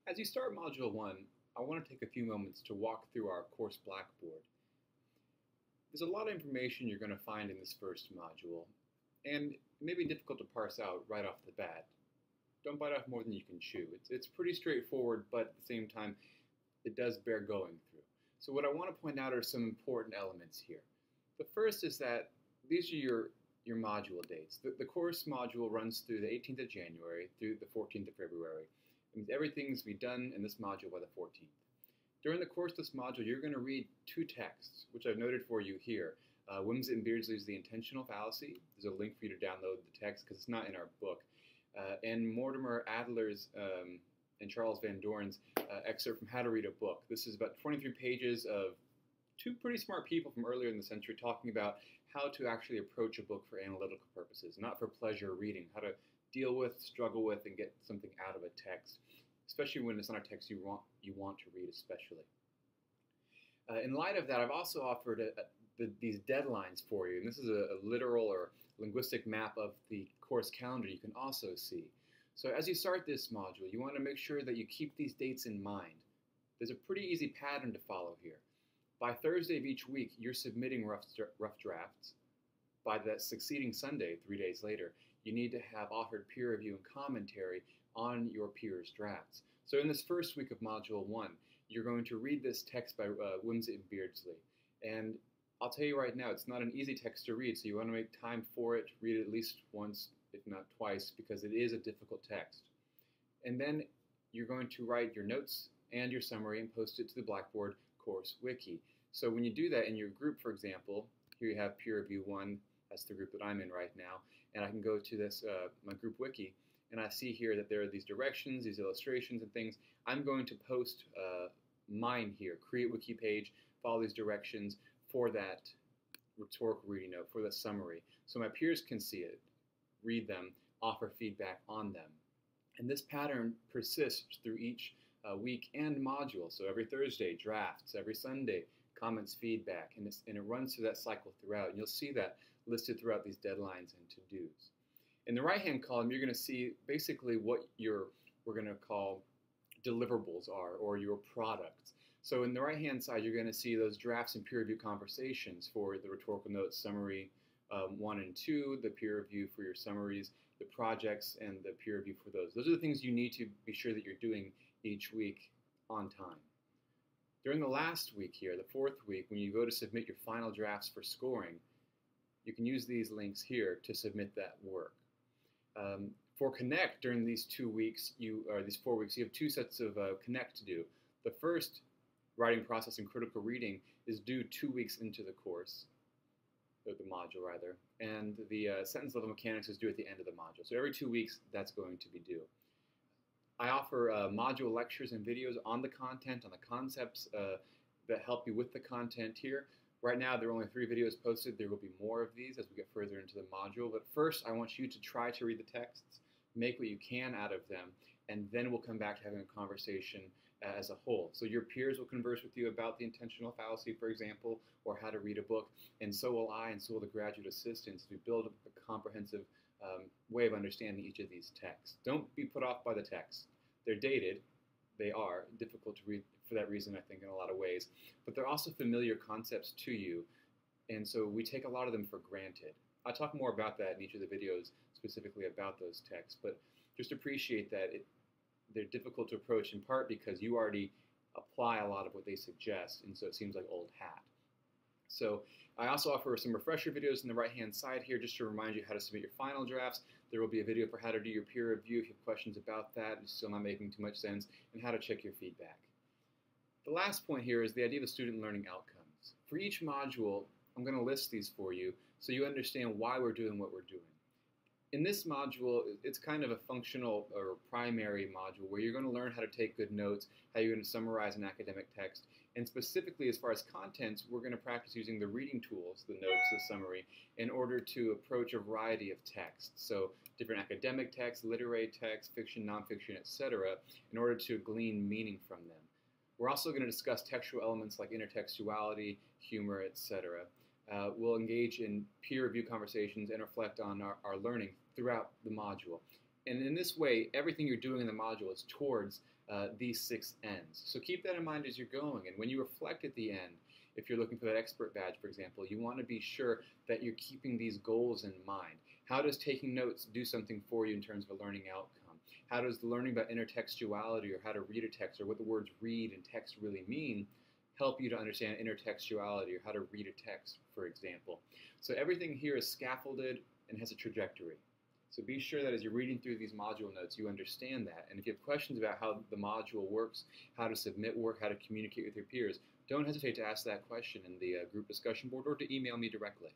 As you start Module 1, I want to take a few moments to walk through our course blackboard. There's a lot of information you're going to find in this first module, and it may be difficult to parse out right off the bat. Don't bite off more than you can chew. It's pretty straightforward, but at the same time, it does bear going through. So what I want to point out are some important elements here. The first is that these are your module dates. The course module runs through the 18th of January through the 14th of February. It means everything's to be done in this module by the 14th. During the course of this module, you're going to read two texts, which I've noted for you here. Wimsatt and Beardsley's The Intentional Fallacy. There's a link for you to download the text because it's not in our book. And Mortimer Adler's and Charles Van Doren's excerpt from How to Read a Book. This is about 23 pages of two pretty smart people from earlier in the century talking about how to actually approach a book for analytical purposes, not for pleasure reading, how to deal with, struggle with, and get something out of a text, especially when it's not a text you want to read especially. In light of that, I've also offered these deadlines for you, and this is a literal or linguistic map of the course calendar you can also see. So as you start this module, you want to make sure that you keep these dates in mind. There's a pretty easy pattern to follow here. By Thursday of each week, you're submitting rough drafts. By that succeeding Sunday, 3 days later, you need to have offered peer review and commentary on your peers' drafts. So in this first week of Module 1, you're going to read this text by Wimsatt and Beardsley. And I'll tell you right now, it's not an easy text to read, so you want to make time for it, read it at least once, if not twice, because it is a difficult text. And then you're going to write your notes and your summary and post it to the Blackboard course wiki. So when you do that in your group, for example, here you have Peer Review 1, that's the group that I'm in right now, and I can go to this my group wiki, and I see here that there are these directions, these illustrations and things. I'm going to post mine here, create wiki page, follow these directions for that rhetorical reading note, for the summary, so my peers can see it, read them, offer feedback on them. And this pattern persists through each week and module. So every Thursday, drafts, every Sunday, comments, feedback, and it runs through that cycle throughout. And you'll see that listed throughout these deadlines and to-dos. In the right-hand column, you're going to see basically what we're going to call deliverables are, or your products. So in the right-hand side, you're going to see those drafts and peer review conversations for the rhetorical notes, summary 1 and 2, the peer review for your summaries, the projects, and the peer review for those. Those are the things you need to be sure that you're doing each week on time. During the last week here, the 4th week, when you go to submit your final drafts for scoring, you can use these links here to submit that work. For Connect, during these 2 weeks, these 4 weeks, you have 2 sets of Connect to do. The first, writing process and critical reading, is due 2 weeks into the course, or the module rather, and the sentence level mechanics is due at the end of the module. So every 2 weeks, that's going to be due. I offer module lectures and videos on the content, on the concepts that help you with the content here. Right now, there are only 3 videos posted. There will be more of these as we get further into the module. But first, I want you to try to read the texts, make what you can out of them, and then we'll come back to having a conversation as a whole. So your peers will converse with you about the intentional fallacy, for example, or how to read a book, and so will I, and so will the graduate assistants. We build a comprehensive way of understanding each of these texts. Don't be put off by the text. They're dated. They are difficult to read for that reason, I think, in a lot of ways. But they're also familiar concepts to you, and so we take a lot of them for granted. I'll talk more about that in each of the videos, specifically about those texts, but just appreciate that they're difficult to approach in part because you already apply a lot of what they suggest, and so it seems like old hat. So I also offer some refresher videos on the right-hand side here just to remind you how to submit your final drafts. There will be a video for how to do your peer review if you have questions about that, it's still not making too much sense, and how to check your feedback. The last point here is the idea of student learning outcomes. For each module, I'm going to list these for you so you understand why we're doing what we're doing. In this module, it's kind of a functional or primary module where you're going to learn how to take good notes, how you're going to summarize an academic text, and specifically as far as contents, we're going to practice using the reading tools, the notes, the summary, in order to approach a variety of texts. So different academic texts, literary texts, fiction, nonfiction, etc., in order to glean meaning from them. We're also going to discuss textual elements like intertextuality, humor, etc. We'll engage in peer review conversations and reflect on our learning throughout the module. And in this way, everything you're doing in the module is towards these 6 N's. So keep that in mind as you're going. And when you reflect at the end, if you're looking for that expert badge, for example, you want to be sure that you're keeping these goals in mind. How does taking notes do something for you in terms of a learning outcome? How does learning about intertextuality, or how to read a text, or what the words read and text really mean, help you to understand intertextuality, or how to read a text, for example? So everything here is scaffolded and has a trajectory. So be sure that as you're reading through these module notes, you understand that. And if you have questions about how the module works, how to submit work, how to communicate with your peers, don't hesitate to ask that question in the group discussion board or to email me directly.